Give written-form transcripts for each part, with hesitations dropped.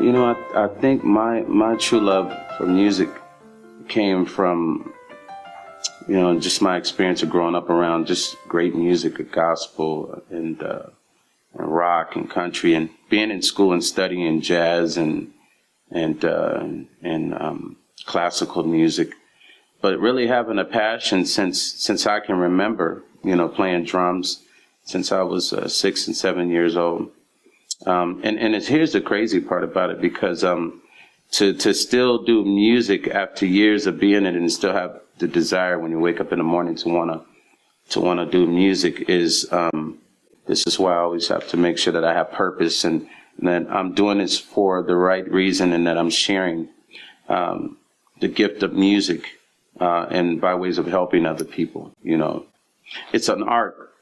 I think my true love for music came from, just my experience of growing up around just great music, gospel and rock and country, and being in school and studying jazz and classical music, but really having a passion since I can remember, playing drums since I was 6 and 7 years old. Here's the crazy part about it, because to still do music after years of being in it and still have the desire when you wake up in the morning to wanna do music is this is why I always have to make sure that I have purpose and that I'm doing this for the right reason, and that I'm sharing the gift of music and by ways of helping other people. It's an art.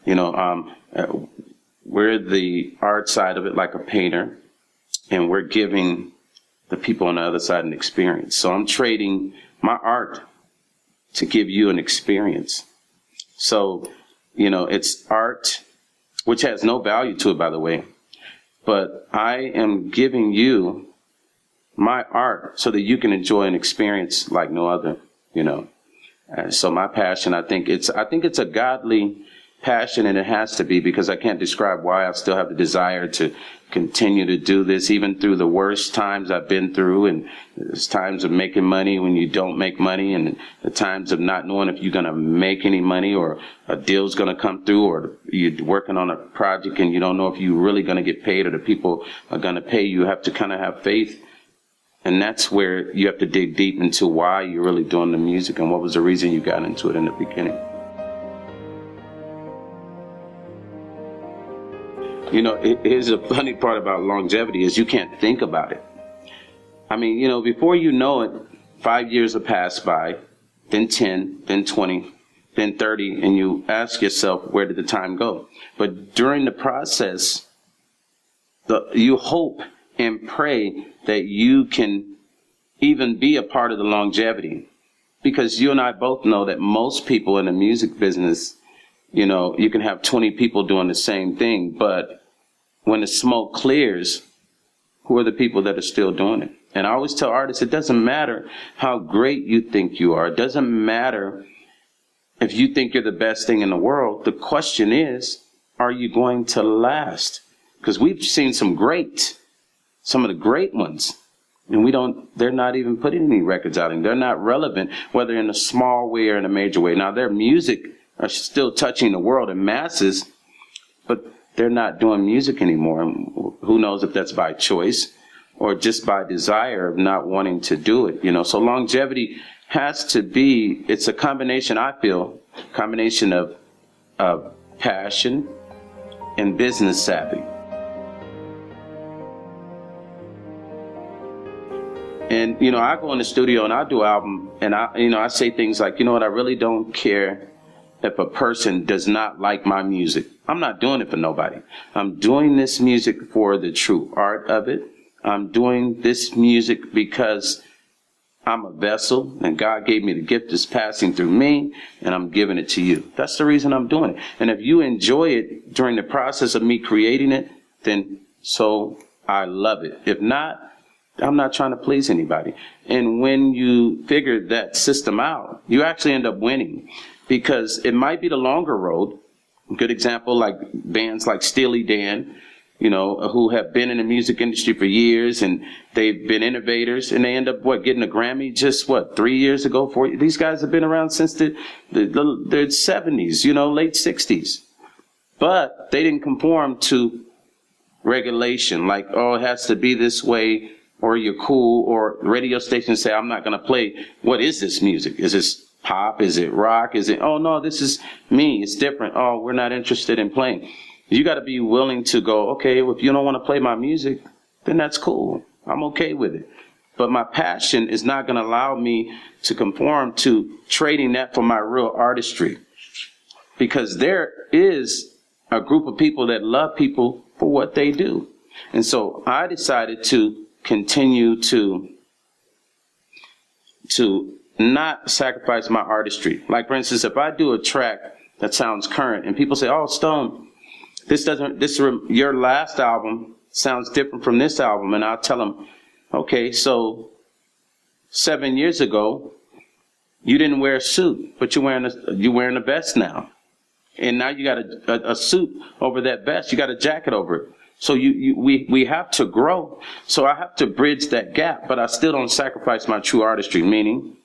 We're the art side of it, like a painter, and we're giving the people on the other side an experience. So I'm trading my art to give you an experience. So, it's art, which has no value to it, by the way, but I am giving you my art so that you can enjoy an experience like no other, So my passion, I think it's a godly passion, and it has to be, because I can't describe why I still have the desire to continue to do this, even through the worst times I've been through, and there's times of making money when you don't make money, and the times of not knowing if you're going to make any money or a deal's going to come through, or you're working on a project and you don't know if you're really going to get paid or the people are going to pay you. You have to kind of have faith. And that's where you have to dig deep into why you're really doing the music and what was the reason you got into it in the beginning. Here's the funny part about longevity is you can't think about it. I mean, before you know it, 5 years have passed by, then 10, then 20, then 30, and you ask yourself, where did the time go? But during the process, you hope and pray that you can even be a part of the longevity. Because you and I both know that most people in the music business, you can have 20 people doing the same thing, but when the smoke clears, who are the people that are still doing it? And I always tell artists, it doesn't matter how great you think you are. It doesn't matter if you think you're the best thing in the world. The question is, are you going to last? Because we've seen some of the great ones, and they're not even putting any records out, and they're not relevant, whether in a small way or in a major way. Now, their music are still touching the world and masses, but they're not doing music anymore. And who knows if that's by choice or just by desire of not wanting to do it, So longevity has to be, it's a combination, I feel, of passion and business savvy. And, I go in the studio and I do an album, and I say things like, I really don't care if a person does not like my music. I'm not doing it for nobody. I'm doing this music for the true art of it. I'm doing this music because I'm a vessel, and God gave me the gift that's passing through me, and I'm giving it to you. That's the reason I'm doing it. And if you enjoy it during the process of me creating it, then so I love it. If not, I'm not trying to please anybody. And when you figure that system out, you actually end up winning, because it might be the longer road. A good example, like bands like Steely Dan, who have been in the music industry for years, and they've been innovators, and they end up, getting a Grammy just, 3 years ago, 4 years? These guys have been around since the 70s, late 60s. But they didn't conform to regulation, like, it has to be this way, or you're cool, or radio stations say, I'm not going to play. What is this music? Is this pop? Is it rock? Is it, oh no, this is me. It's different. Oh, we're not interested in playing. You got to be willing to go, okay, well, if you don't want to play my music, then that's cool. I'm okay with it. But my passion is not going to allow me to conform to trading that for my real artistry. Because there is a group of people that love people for what they do. And so I decided to continue to not sacrifice my artistry. Like, for instance, if I do a track that sounds current and people say, oh, Stone, your last album sounds different from this album. And I'll tell them, Okay, so 7 years ago, you didn't wear a suit, but you're wearing a vest now. And now you got a suit over that vest. You got a jacket over it. So we have to grow. So I have to bridge that gap, but I still don't sacrifice my true artistry, meaning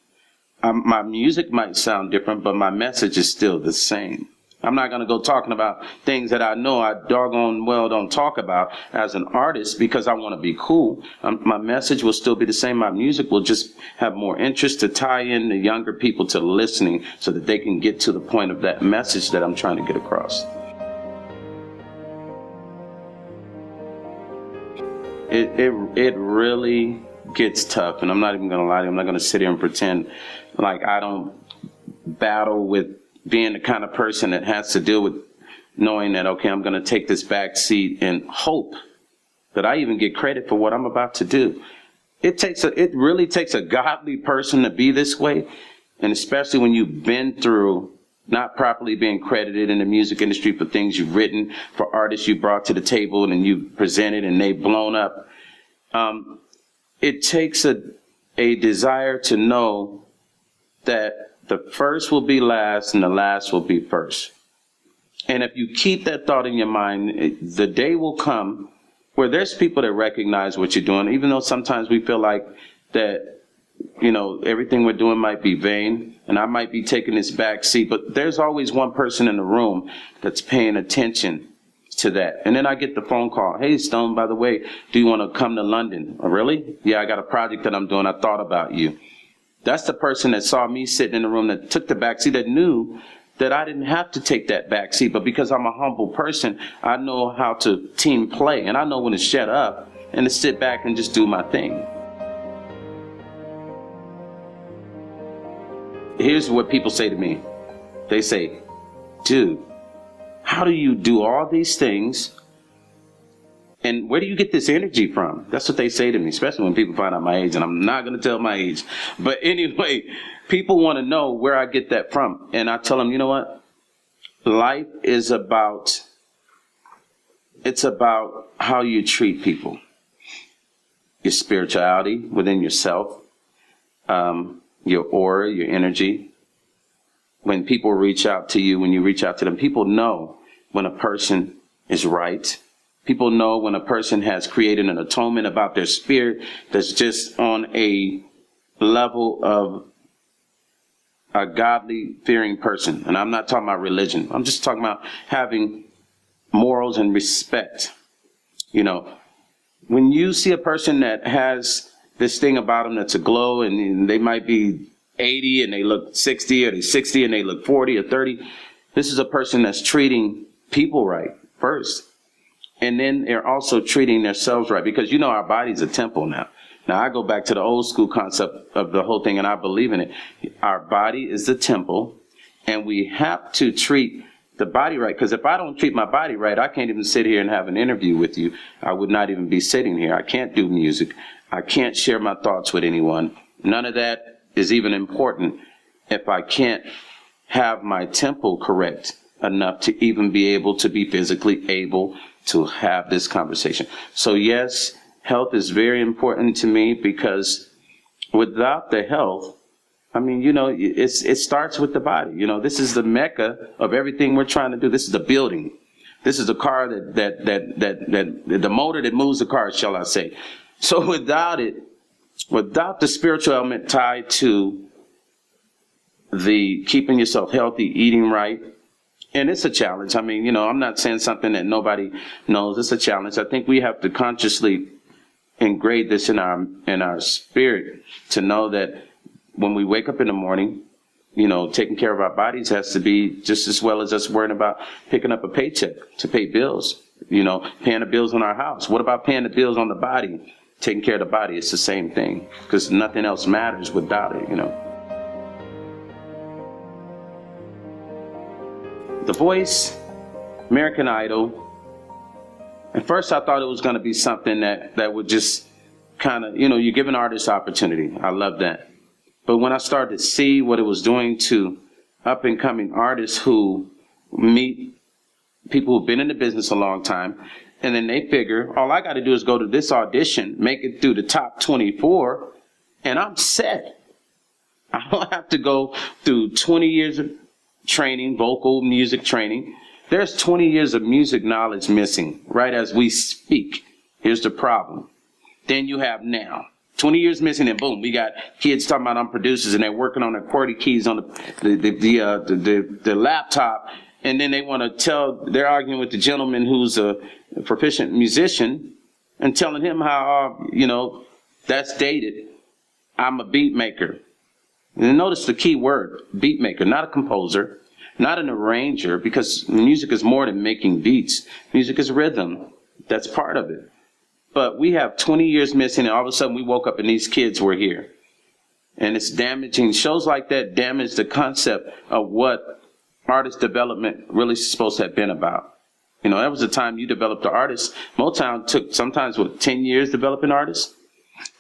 my music might sound different, but my message is still the same. I'm not going to go talking about things that I know I doggone well don't talk about as an artist because I want to be cool. My message will still be the same. My music will just have more interest to tie in the younger people to listening so that they can get to the point of that message that I'm trying to get across. It really gets tough, and I'm not even going to lie to you. I'm not going to sit here and pretend like I don't battle with being the kind of person that has to deal with knowing that, okay, I'm going to take this back seat and hope that I even get credit for what I'm about to do. It really takes a godly person to be this way, and especially when you've been through not properly being credited in the music industry for things you've written, for artists you brought to the table and you presented and they've blown up. It takes a desire to know that the first will be last and the last will be first. And if you keep that thought in your mind, the day will come where there's people that recognize what you're doing, even though sometimes we feel like that, everything we're doing might be vain and I might be taking this back seat, but there's always one person in the room that's paying attention to that. And then I get the phone call. Hey, Stone, by the way, do you want to come to London? Oh, really? Yeah, I got a project that I'm doing. I thought about you. That's the person that saw me sitting in the room that took the back seat, that knew that I didn't have to take that back seat. But because I'm a humble person, I know how to team play. And I know when to shut up and to sit back and just do my thing. Here's what people say to me. They say, dude, how do you do all these things? And where do you get this energy from? That's what they say to me, especially when people find out my age, and I'm not going to tell my age. But anyway, people want to know where I get that from. And I tell them, you know what? Life is about how you treat people. Your spirituality within yourself, your aura, your energy. When people reach out to you, when you reach out to them, people know when a person is right. People know when a person has created an atonement about their spirit that's just on a level of a godly, fearing person. And I'm not talking about religion. I'm just talking about having morals and respect. When you see a person that has this thing about them that's a glow, and they might be 80 and they look 60, or they're 60 and they look 40 or 30, this is a person that's treating people right first. And then they're also treating themselves right, because our body's a temple now. Now, I go back to the old school concept of the whole thing, and I believe in it. Our body is the temple, and we have to treat the body right. Because if I don't treat my body right, I can't even sit here and have an interview with you. I would not even be sitting here. I can't do music. I can't share my thoughts with anyone. None of that is even important if I can't have my temple correct enough to even be able to be physically able to have this conversation. So yes, health is very important to me, because without the health, it starts with the body. This is the mecca of everything we're trying to do. This is the building. This is the car that the motor that moves the car, shall I say. So without the spiritual element tied to the keeping yourself healthy, eating right, and it's a challenge. I'm not saying something that nobody knows. It's a challenge. I think we have to consciously engrave this in our spirit to know that when we wake up in the morning, taking care of our bodies has to be just as well as us worrying about picking up a paycheck to pay bills, paying the bills on our house. What about paying the bills on the body? Taking care of the body, it's the same thing, because nothing else matters without it, The Voice, American Idol. At first I thought it was going to be something that would just kind of, you give an artist opportunity. I love that. But when I started to see what it was doing to up and coming artists who meet people who've been in the business a long time, And then they figure, all I got to do is go to this audition, make it through the top 24, and I'm set. I don't have to go through 20 years of training, vocal music training. There's 20 years of music knowledge missing right as we speak. Here's the problem. Then you have now 20 years missing, and boom, we got kids talking about I'm producers, and they're working on their QWERTY keys on the laptop, and then they want to tell, they're arguing with the gentleman who's a proficient musician and telling him how, that's dated. I'm a beat maker. And notice the key word, beat maker, not a composer, not an arranger, because music is more than making beats. Music is rhythm. That's part of it. But we have 20 years missing, and all of a sudden we woke up and these kids were here. And it's damaging. Shows like that damage the concept of what artist development really is supposed to have been about. That was the time you developed an artist. Motown took sometimes, 10 years developing artists?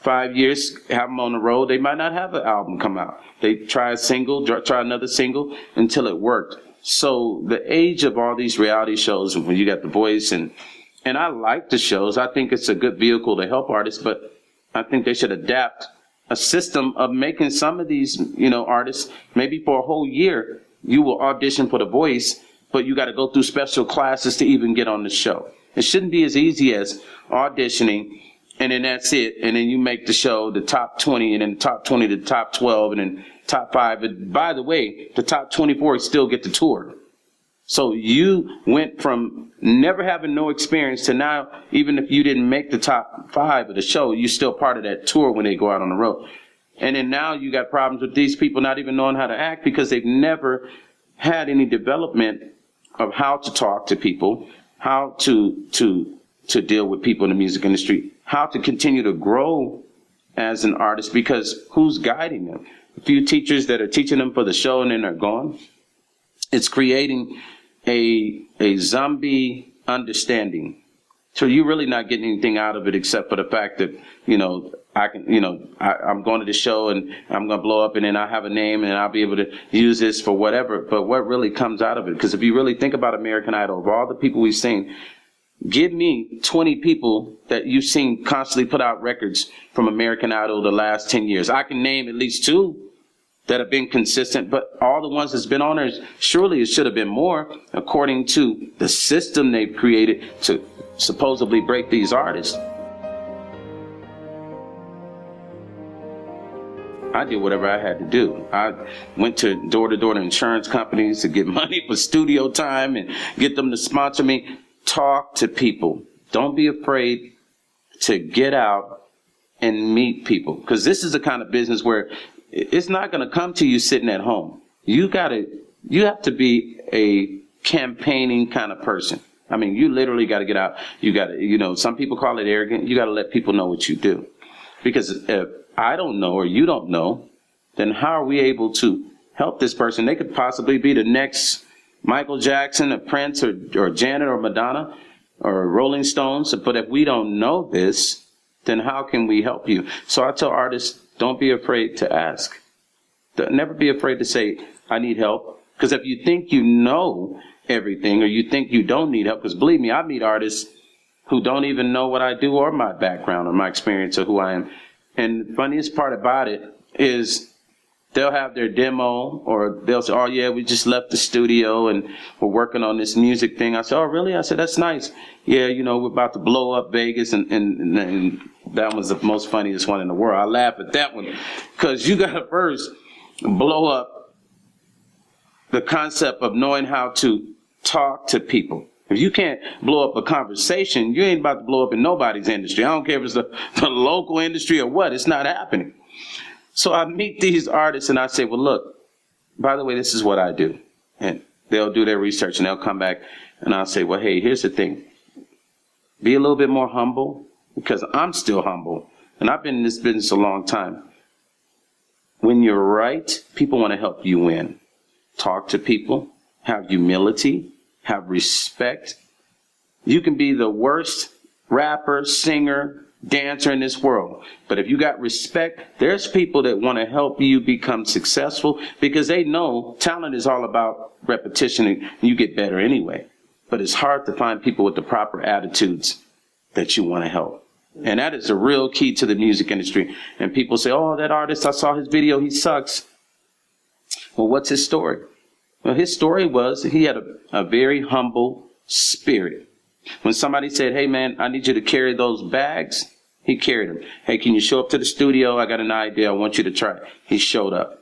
5 years, have them on the road. They might not have an album come out. They try a single, try another single until it worked. So the age of all these reality shows, when you got The Voice, and I like the shows. I think it's a good vehicle to help artists, but I think they should adapt a system of making some of these, artists, maybe for a whole year, you will audition for The Voice, but you got to go through special classes to even get on the show. It shouldn't be as easy as auditioning, and then that's it. And then you make the show, the top 20, and then the top 20 to the top 12, and then top 5. But by the way, the top 24 still get the tour. So you went from never having no experience to now, even if you didn't make the top 5 of the show, you're still part of that tour when they go out on the road. And then now you got problems with these people not even knowing how to act because they've never had any development of how to talk to people, how to deal with people in the music industry, how to continue to grow as an artist, because who's guiding them? A few teachers that are teaching them for the show and then they're gone. It's creating a zombie understanding. So you're really not getting anything out of it except for the fact that, I'm going to the show and I'm going to blow up and then I have a name and I'll be able to use this for whatever. But what really comes out of it? Because if you really think about American Idol, of all the people we've seen, give me 20 people that you've seen constantly put out records from American Idol the last 10 years. I can name at least 2 that have been consistent, but all the ones that's been on there, surely it should have been more, according to the system they've created to supposedly break these artists. I did whatever I had to do. I went to door-to-door insurance companies to get money for studio time and get them to sponsor me. Talk to people. Don't be afraid to get out and meet people, because this is the kind of business where it's not going to come to you sitting at home. You have to be a campaigning kind of person. I mean, you literally got to get out. You got to, some people call it arrogant. You got to let people know what you do. Because if I don't know or you don't know, then how are we able to help this person? They could possibly be the next Michael Jackson or Prince or Janet or Madonna or Rolling Stones. But if we don't know this, then how can we help you? So I tell artists, don't be afraid to ask. Never be afraid to say, I need help. Because if you think you know everything or you think you don't need help, because believe me, I meet artists who don't even know what I do or my background or my experience or who I am. And the funniest part about it is they'll have their demo or they'll say, oh, yeah, we just left the studio and we're working on this music thing. I said, oh, really? I said, that's nice. Yeah, we're about to blow up Vegas. And that was the most funniest one in the world. I laugh at that one because you got to first blow up the concept of knowing how to talk to people. If you can't blow up a conversation, you ain't about to blow up in nobody's industry. I don't care if it's the local industry or what. It's not happening. So I meet these artists and I say, well, look, by the way, this is what I do. And they'll do their research and they'll come back and I'll say, well, hey, here's the thing. Be a little bit more humble, because I'm still humble. And I've been in this business a long time. When you're right, people want to help you win. Talk to people, have humility, have respect. You can be the worst rapper, singer, dancer in this world. But if you got respect, there's people that want to help you become successful because they know talent is all about repetition and you get better anyway. but it's hard to find people with the proper attitudes that you want to help. And that is the real key to the music industry. And people say, oh, that artist, I saw his video, he sucks. Well, what's his story? Well, his story was he had a very humble spirit. When somebody said, hey, man, I need you to carry those bags, he carried them. Hey, can you show up to the studio? I got an idea. I want you to try it. He showed up.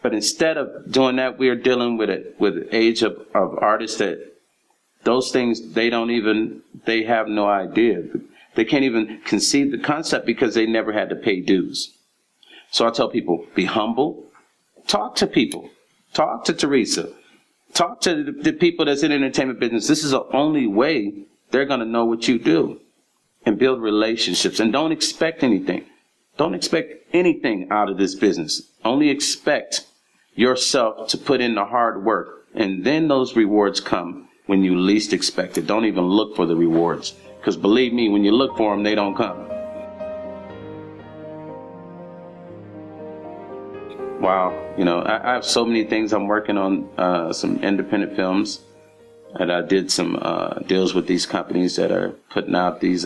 But instead of doing that, we're dealing with the age of artists that those things, they have no idea. They can't even conceive the concept because they never had to pay dues. So I tell people, be humble. Talk to people. Talk to Teresa. Talk to the people that's in the entertainment business. This is the only way they're going to know what you do. And build relationships. And don't expect anything. Don't expect anything out of this business. Only expect yourself to put in the hard work. And then those rewards come when you least expect it. Don't even look for the rewards. Because believe me, when you look for them, they don't come. Wow. You know, I have so many things I'm working on, some independent films. And I did some deals with these companies that are putting out these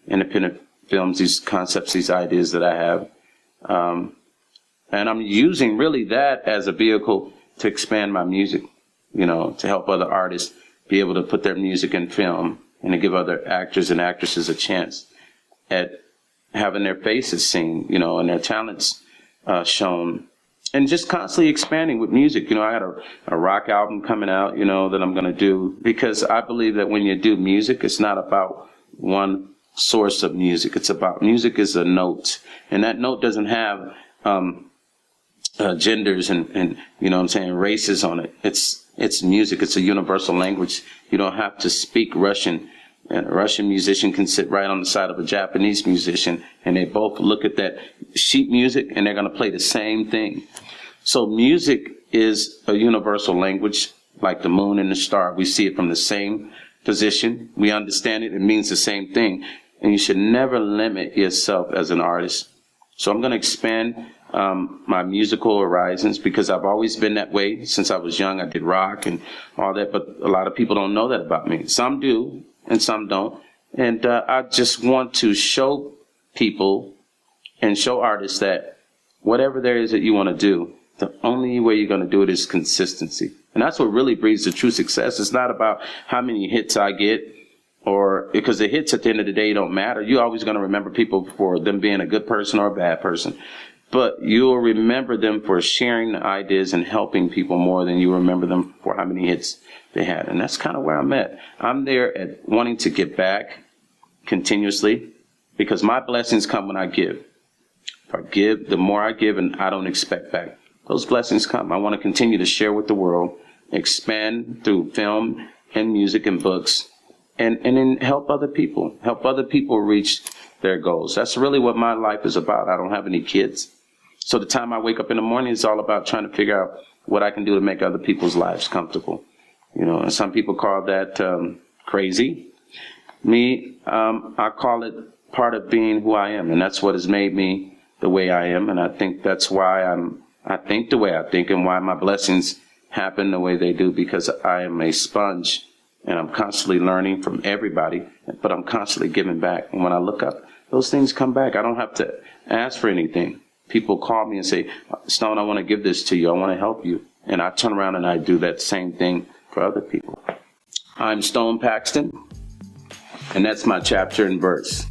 independent films, these concepts, these ideas that I have. And I'm using really that as a vehicle to expand my music, you know, to help other artists be able to put their music in film and to give other actors and actresses a chance at having their faces seen, you know, and their talents shown. And just constantly expanding with music. You know, I got a rock album coming out, you know, that I'm going to do. Because I believe that when you do music, it's not about one source of music. It's about music is a note. And that note doesn't have genders and, you know what I'm saying, races on it. It's music. It's a universal language. You don't have to speak Russian. And a Russian musician can sit right on the side of a Japanese musician, and they both look at that sheet music, and they're going to play the same thing. So music is a universal language, like the moon and the star. We see it from the same position. We understand it. It means the same thing. And you should never limit yourself as an artist. So I'm going to expand my musical horizons because I've always been that way since I was young. I did rock and all that, but a lot of people don't know that about me. Some do. And some don't. And I just want to show people and show artists that whatever there is that you want to do, the only way you're going to do it is consistency. And that's what really breeds the true success. It's not about how many hits I get, or because the hits at the end of the day don't matter. You're always going to remember people for them being a good person or a bad person. But you'll remember them for sharing the ideas and helping people more than you remember them for how many hits they had. And that's kind of where I'm at. I'm there at wanting to give back continuously because my blessings come when I give. If I give, the more I give and I don't expect back, those blessings come. I want to continue to share with the world, expand through film and music and books, and then help other people reach their goals. That's really what my life is about. I don't have any kids. So the time I wake up in the morning is all about trying to figure out what I can do to make other people's lives comfortable. You know, and some people call that crazy. Me, I call it part of being who I am, and that's what has made me the way I am. And I think that's why I think the way I think and why my blessings happen the way they do, because I am a sponge and I'm constantly learning from everybody, but I'm constantly giving back. And when I look up, those things come back. I don't have to ask for anything. People call me and say, Stone, I want to give this to you. I want to help you. And I turn around and I do that same thing for other people. I'm Stone Paxton, and that's my chapter and verse.